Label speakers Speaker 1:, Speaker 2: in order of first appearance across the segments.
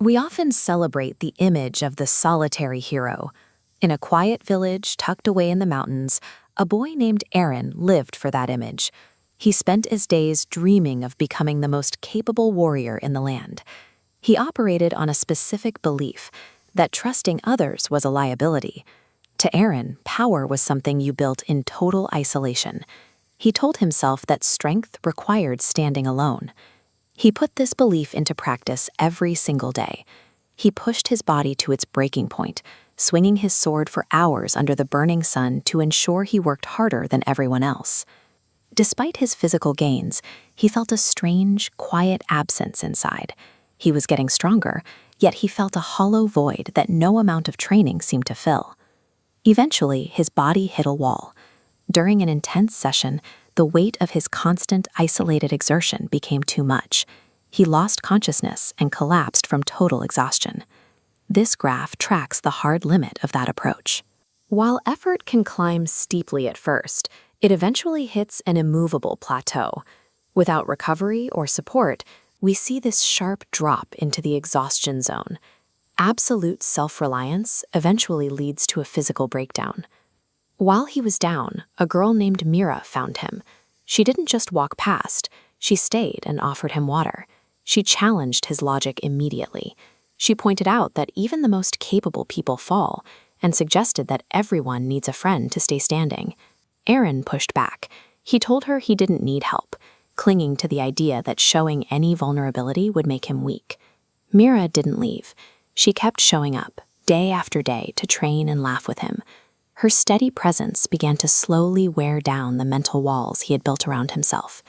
Speaker 1: We often celebrate the image of the solitary hero. In a quiet village tucked away in the mountains, a boy named Aaron lived for that image. He spent his days dreaming of becoming the most capable warrior in the land. He operated on a specific belief that trusting others was a liability. To Aaron, power was something you built in total isolation. He told himself that strength required standing alone. He put this belief into practice every single day. He pushed his body to its breaking point, swinging his sword for hours under the burning sun to ensure he worked harder than everyone else. Despite his physical gains, he felt a strange, quiet absence inside. He was getting stronger, yet he felt a hollow void that no amount of training seemed to fill. Eventually, his body hit a wall. During an intense session, the weight of his constant, isolated exertion became too much. He lost consciousness and collapsed from total exhaustion. This graph tracks the hard limit of that approach. While effort can climb steeply at first, it eventually hits an immovable plateau. Without recovery or support, we see this sharp drop into the exhaustion zone. Absolute self-reliance eventually leads to a physical breakdown. While he was down, a girl named Mira found him. She didn't just walk past, she stayed and offered him water. She challenged his logic immediately. She pointed out that even the most capable people fall, and suggested that everyone needs a friend to stay standing. Aaron pushed back. He told her he didn't need help, clinging to the idea that showing any vulnerability would make him weak. Mira didn't leave. She kept showing up, day after day, to train and laugh with him. Her steady presence began to slowly wear down the mental walls he had built around himself.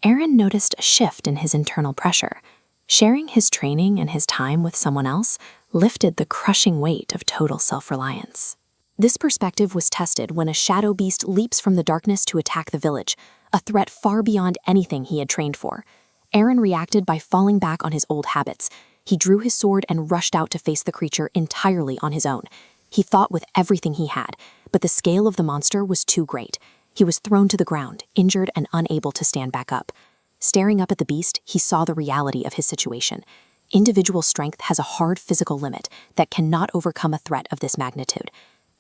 Speaker 1: Aaron noticed a shift in his internal pressure. Sharing his training and his time with someone else lifted the crushing weight of total self-reliance. This perspective was tested when a shadow beast leaps from the darkness to attack the village, a threat far beyond anything he had trained for. Aaron reacted by falling back on his old habits. He drew his sword and rushed out to face the creature entirely on his own. He fought with everything he had, but the scale of the monster was too great. He was thrown to the ground, injured and unable to stand back up. Staring up at the beast, he saw the reality of his situation. Individual strength has a hard physical limit that cannot overcome a threat of this magnitude.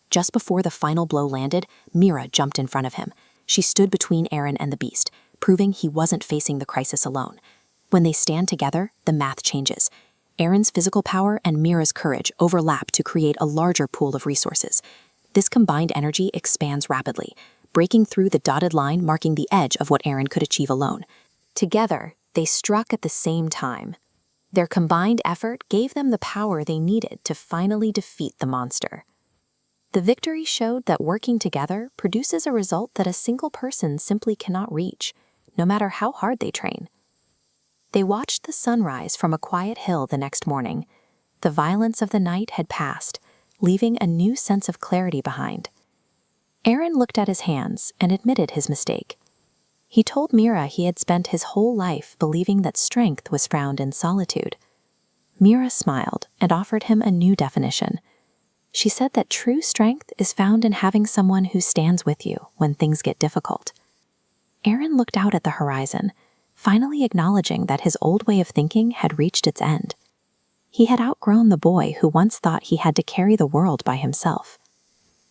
Speaker 1: Just before the final blow landed, Mira jumped in front of him. She stood between Aaron and the beast, proving he wasn't facing the crisis alone. When they stand together, the math changes. Aaron's physical power and Mira's courage overlap to create a larger pool of resources. This combined energy expands rapidly, breaking through the dotted line marking the edge of what Aaron could achieve alone. Together, they struck at the same time. Their combined effort gave them the power they needed to finally defeat the monster. The victory showed that working together produces a result that a single person simply cannot reach, no matter how hard they train. They watched the sunrise from a quiet hill the next morning. The violence of the night had passed, leaving a new sense of clarity behind. Aaron looked at his hands and admitted his mistake. He told Mira he had spent his whole life believing that strength was found in solitude. Mira smiled and offered him a new definition. She said that true strength is found in having someone who stands with you when things get difficult. Aaron looked out at the horizon, finally acknowledging that his old way of thinking had reached its end. He had outgrown the boy who once thought he had to carry the world by himself.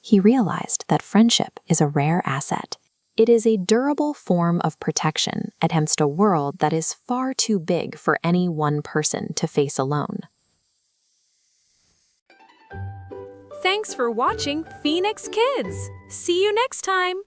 Speaker 1: He realized that friendship is a rare asset. It is a durable form of protection against a world that is far too big for any one person to face alone.
Speaker 2: Thanks for watching Phoenix Kids. See you next time.